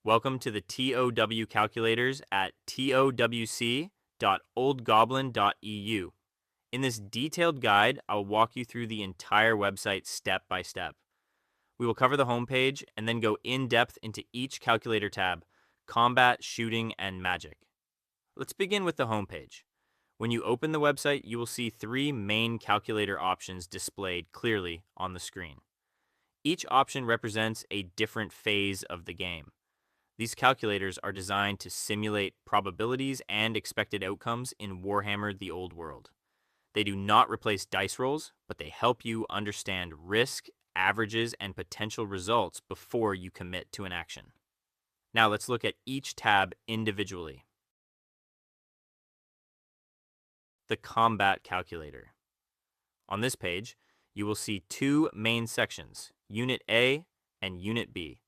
Welcome to the TOW calculators at towc.oldgoblin.eu. In this detailed guide, I'll walk you through the entire website step by step. We will cover the homepage and then go in depth into each calculator tab: combat, shooting, and magic. Let's begin with the homepage. When you open the website, you will see three main calculator options displayed clearly on the screen. Each option represents a different phase of the game. These calculators are designed to simulate probabilities and expected outcomes in Warhammer: The Old World. They do not replace dice rolls, but they help you understand risk, averages, and potential results before you commit to an action. Now let's look at each tab individually. The Combat Calculator. On this page, you will see two main sections, Unit A and Unit B.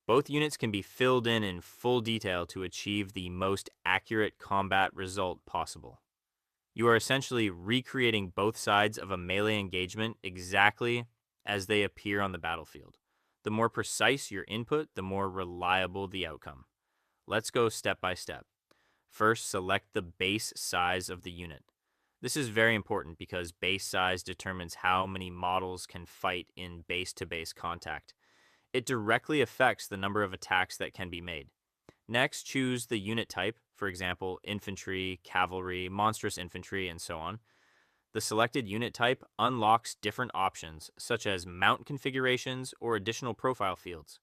Both units can be filled in full detail to achieve the most accurate combat result possible. You are essentially recreating both sides of a melee engagement exactly as they appear on the battlefield. The more precise your input, the more reliable the outcome. Let's go step by step. First, select the base size of the unit. This is very important because base size determines how many models can fight in base-to-base contact. It directly affects the number of attacks that can be made. Next, choose the unit type, for example, infantry, cavalry, monstrous infantry, and so on. The selected unit type unlocks different options, such as mount configurations or additional profile fields.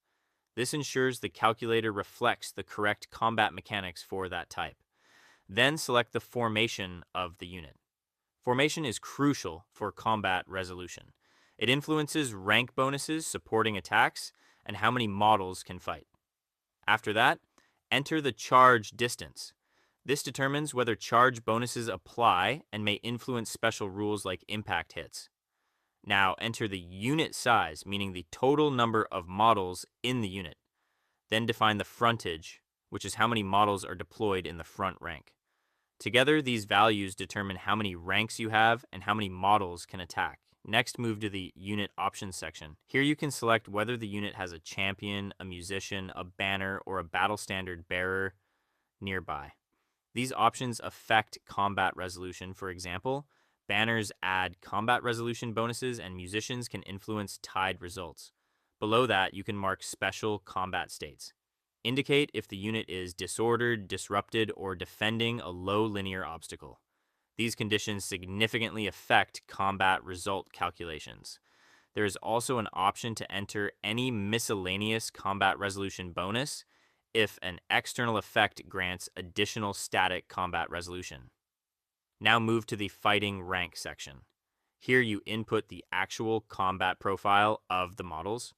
This ensures the calculator reflects the correct combat mechanics for that type. Then select the formation of the unit. Formation is crucial for combat resolution. It influences rank bonuses supporting attacks and how many models can fight. After that, enter the charge distance. This determines whether charge bonuses apply and may influence special rules like impact hits. Now enter the unit size, meaning the total number of models in the unit. Then define the frontage, which is how many models are deployed in the front rank. Together, these values determine how many ranks you have and how many models can attack. Next, move to the unit options section. Here you can select whether the unit has a champion, a musician, a banner, or a battle standard bearer nearby. These options affect combat resolution. For example, banners add combat resolution bonuses and musicians can influence tied results. Below that, you can mark special combat states. Indicate if the unit is disordered, disrupted, or defending a low linear obstacle. These conditions significantly affect combat result calculations. There is also an option to enter any miscellaneous combat resolution bonus if an external effect grants additional static combat resolution. Now move to the fighting rank section. Here you input the actual combat profile of the models.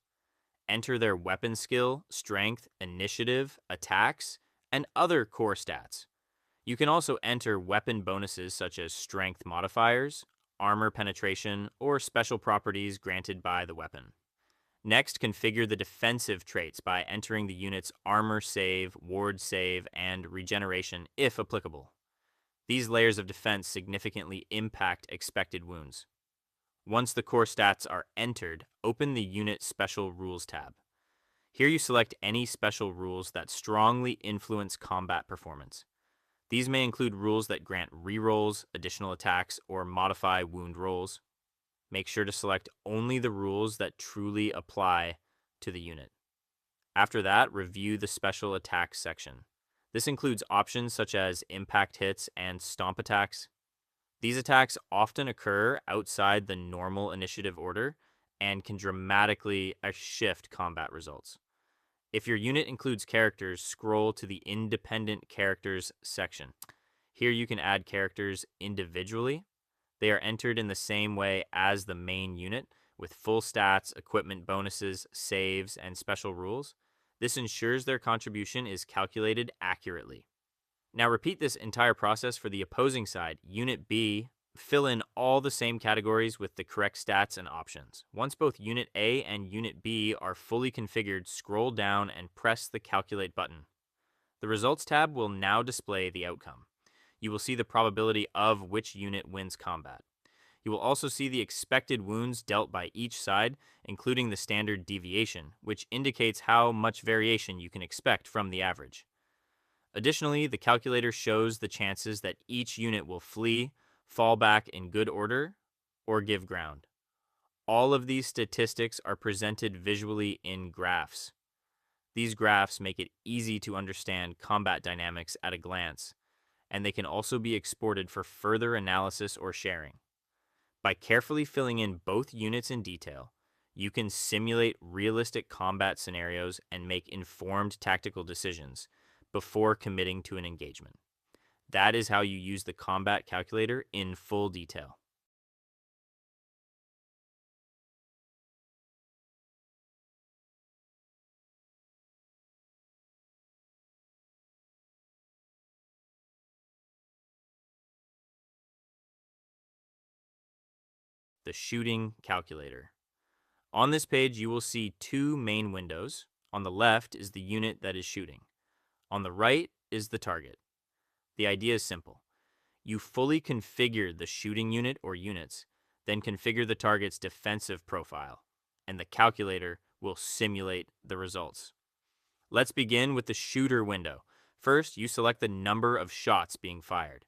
Enter their weapon skill, strength, initiative, attacks, and other core stats. You can also enter weapon bonuses such as strength modifiers, armor penetration, or special properties granted by the weapon. Next, configure the defensive traits by entering the unit's armor save, ward save, and regeneration if applicable. These layers of defense significantly impact expected wounds. Once the core stats are entered, open the Unit Special Rules tab. Here you select any special rules that strongly influence combat performance. These may include rules that grant rerolls, additional attacks, or modify wound rolls. Make sure to select only the rules that truly apply to the unit. After that, review the special attacks section. This includes options such as impact hits and stomp attacks. These attacks often occur outside the normal initiative order and can dramatically shift combat results. If your unit includes characters, scroll to the Independent Characters section. Here you can add characters individually. They are entered in the same way as the main unit, with full stats, equipment bonuses, saves, and special rules. This ensures their contribution is calculated accurately. Now repeat this entire process for the opposing side, Unit B. Fill in all the same categories with the correct stats and options. Once both Unit A and Unit B are fully configured, scroll down and press the Calculate button. The Results tab will now display the outcome. You will see the probability of which unit wins combat. You will also see the expected wounds dealt by each side, including the standard deviation, which indicates how much variation you can expect from the average. Additionally, the calculator shows the chances that each unit will flee, fall back in good order, or give ground. All of these statistics are presented visually in graphs. These graphs make it easy to understand combat dynamics at a glance, and they can also be exported for further analysis or sharing. By carefully filling in both units in detail, you can simulate realistic combat scenarios and make informed tactical decisions before committing to an engagement. That is how you use the combat calculator in full detail. The shooting calculator. On this page, you will see two main windows. On the left is the unit that is shooting. On the right is the target. The idea is simple. You fully configure the shooting unit or units, then configure the target's defensive profile, and the calculator will simulate the results. Let's begin with the shooter window. First, you select the number of shots being fired.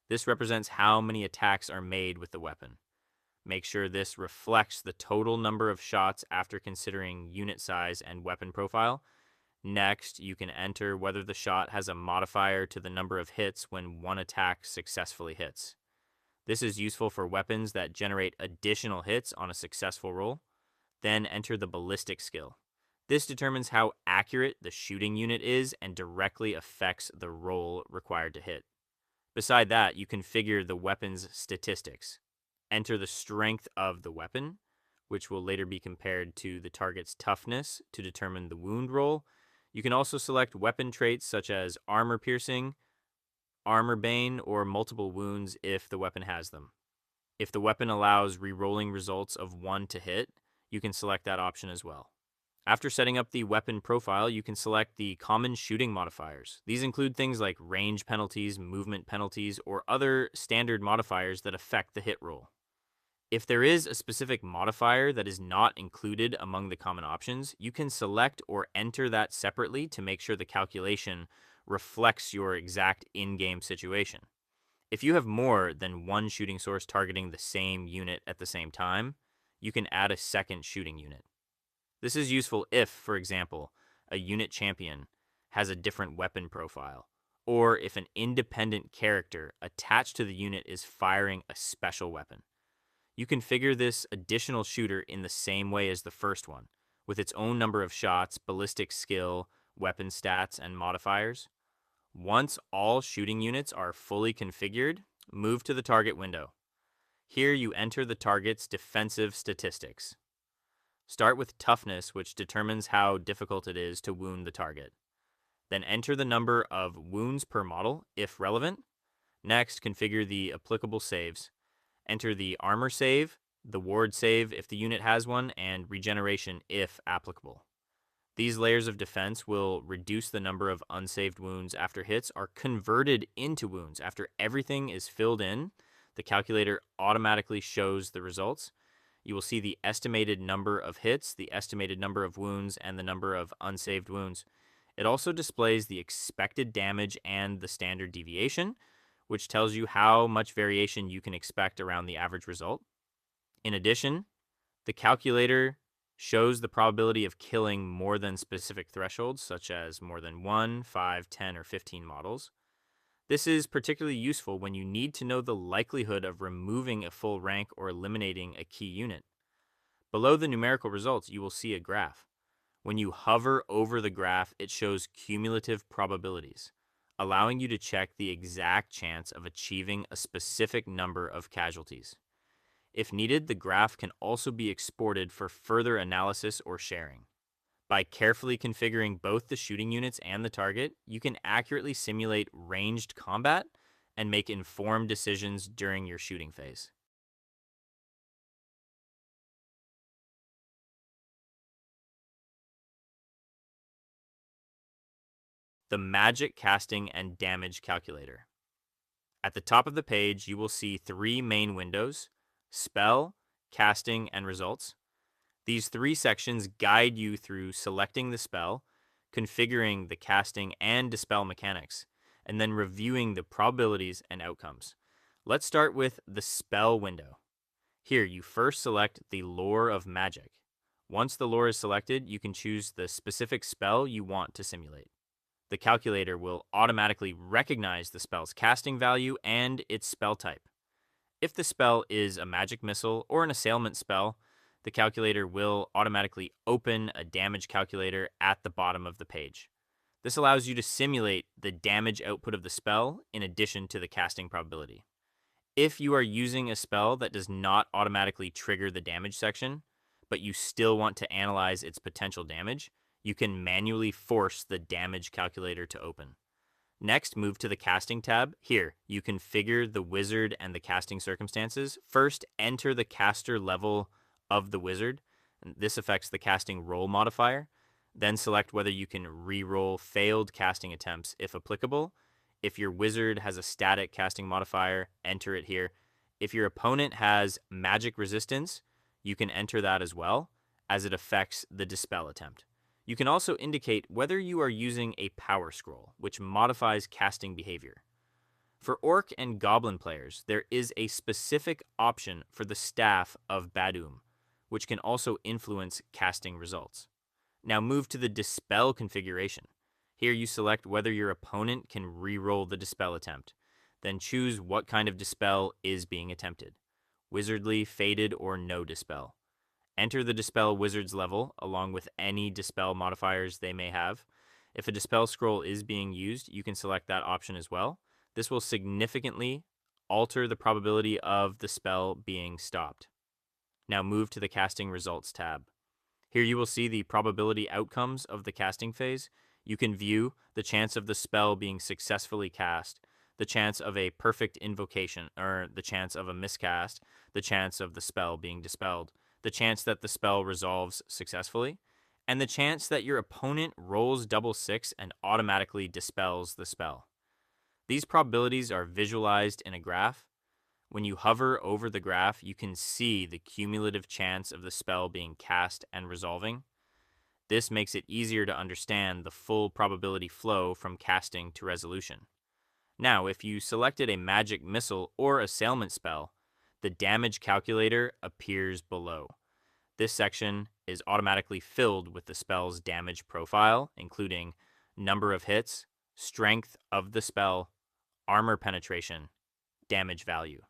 This represents how many attacks are made with the weapon. Make sure this reflects the total number of shots after considering unit size and weapon profile. Next, you can enter whether the shot has a modifier to the number of hits when one attack successfully hits. This is useful for weapons that generate additional hits on a successful roll. Then enter the ballistic skill. This determines how accurate the shooting unit is and directly affects the roll required to hit. Beside that, you configure the weapon's statistics. Enter the strength of the weapon, which will later be compared to the target's toughness to determine the wound roll. You can also select weapon traits such as armor piercing, armor bane, or multiple wounds if the weapon has them. If the weapon allows re-rolling results of 1 to hit, you can select that option as well. After setting up the weapon profile, you can select the common shooting modifiers. These include things like range penalties, movement penalties, or other standard modifiers that affect the hit roll. If there is a specific modifier that is not included among the common options, you can select or enter that separately to make sure the calculation reflects your exact in-game situation. If you have more than one shooting source targeting the same unit at the same time, you can add a second shooting unit. This is useful if, for example, a unit champion has a different weapon profile, or if an independent character attached to the unit is firing a special weapon. You configure this additional shooter in the same way as the first one, with its own number of shots, ballistic skill, weapon stats, and modifiers. Once all shooting units are fully configured, move to the target window. Here you enter the target's defensive statistics. Start with toughness, which determines how difficult it is to wound the target. Then enter the number of wounds per model, if relevant. Next, configure the applicable saves. Enter the armor save, the ward save if the unit has one, and regeneration if applicable. These layers of defense will reduce the number of unsaved wounds after hits are converted into wounds. After everything is filled in, the calculator automatically shows the results. You will see the estimated number of hits, the estimated number of wounds, and the number of unsaved wounds. It also displays the expected damage and the standard deviation, which tells you how much variation you can expect around the average result. In addition, the calculator shows the probability of killing more than specific thresholds, such as more than 1, 5, 10, or 15 models. This is particularly useful when you need to know the likelihood of removing a full rank or eliminating a key unit. Below the numerical results, you will see a graph. When you hover over the graph, it shows cumulative probabilities, allowing you to check the exact chance of achieving a specific number of casualties. If needed, the graph can also be exported for further analysis or sharing. By carefully configuring both the shooting units and the target, you can accurately simulate ranged combat and make informed decisions during your shooting phase. The Magic Casting and Damage Calculator. At the top of the page, you will see three main windows: spell, casting, and results. These three sections guide you through selecting the spell, configuring the casting and dispel mechanics, and then reviewing the probabilities and outcomes. Let's start with the spell window. Here, you first select the Lore of Magic. Once the lore is selected, you can choose the specific spell you want to simulate. The calculator will automatically recognize the spell's casting value and its spell type. If the spell is a magic missile or an assailment spell, the calculator will automatically open a damage calculator at the bottom of the page. This allows you to simulate the damage output of the spell in addition to the casting probability. If you are using a spell that does not automatically trigger the damage section, but you still want to analyze its potential damage, you can manually force the damage calculator to open. Next, move to the casting tab. Here, you configure the wizard and the casting circumstances. First, enter the caster level of the wizard. This affects the casting roll modifier. Then select whether you can re-roll failed casting attempts if applicable. If your wizard has a static casting modifier, enter it here. If your opponent has magic resistance, you can enter that as well, as it affects the dispel attempt. You can also indicate whether you are using a power scroll, which modifies casting behavior. For orc and goblin players, there is a specific option for the staff of Badum, which can also influence casting results. Now move to the dispel configuration. Here you select whether your opponent can re-roll the dispel attempt. Then choose what kind of dispel is being attempted: wizardly, faded, or no dispel. Enter the dispel wizard's level along with any dispel modifiers they may have. If a dispel scroll is being used, you can select that option as well. This will significantly alter the probability of the spell being stopped. Now move to the casting results tab. Here you will see the probability outcomes of the casting phase. You can view the chance of the spell being successfully cast, the chance of a perfect invocation, or the chance of a miscast, the chance of the spell being dispelled, the chance that the spell resolves successfully, and the chance that your opponent rolls double six and automatically dispels the spell. These probabilities are visualized in a graph. When you hover over the graph, you can see the cumulative chance of the spell being cast and resolving. This makes it easier to understand the full probability flow from casting to resolution. Now, if you selected a magic missile or assailment spell, the damage calculator appears below. This section is automatically filled with the spell's damage profile, including number of hits, strength of the spell, armor penetration, damage value.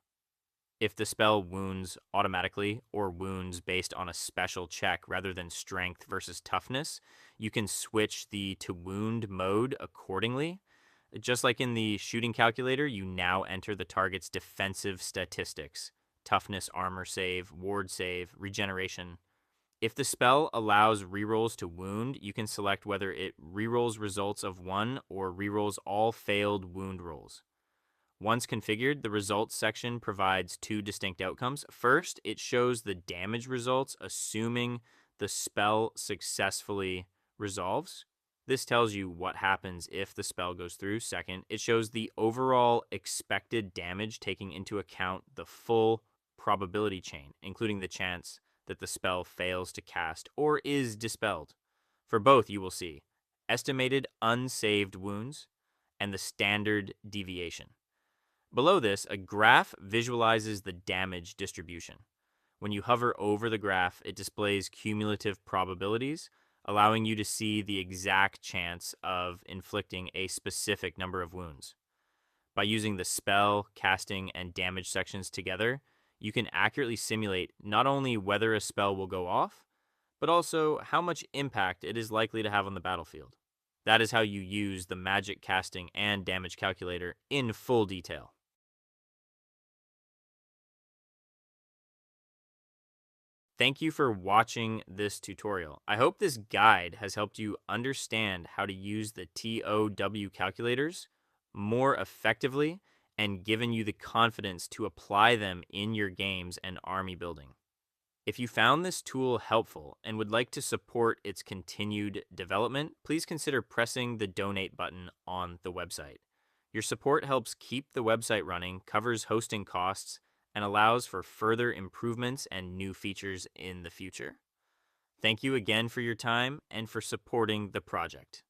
If the spell wounds automatically or wounds based on a special check rather than strength versus toughness, you can switch the to wound mode accordingly. Just like in the shooting calculator, you now enter the target's defensive statistics: toughness, armor save, ward save, regeneration. If the spell allows rerolls to wound, you can select whether it rerolls results of one or rerolls all failed wound rolls. Once configured, the results section provides two distinct outcomes. First, it shows the damage results assuming the spell successfully resolves. This tells you what happens if the spell goes through. Second, it shows the overall expected damage taking into account the full probability chain, including the chance that the spell fails to cast or is dispelled. For both, you will see estimated unsaved wounds and the standard deviation. Below this, a graph visualizes the damage distribution. When you hover over the graph, it displays cumulative probabilities, allowing you to see the exact chance of inflicting a specific number of wounds. By using the spell, casting, and damage sections together, you can accurately simulate not only whether a spell will go off, but also how much impact it is likely to have on the battlefield. That is how you use the magic casting and damage calculator in full detail. Thank you for watching this tutorial. I hope this guide has helped you understand how to use the TOW calculators more effectively and given you the confidence to apply them in your games and army building. If you found this tool helpful and would like to support its continued development, please consider pressing the donate button on the website. Your support helps keep the website running, covers hosting costs, and allows for further improvements and new features in the future. Thank you again for your time and for supporting the project.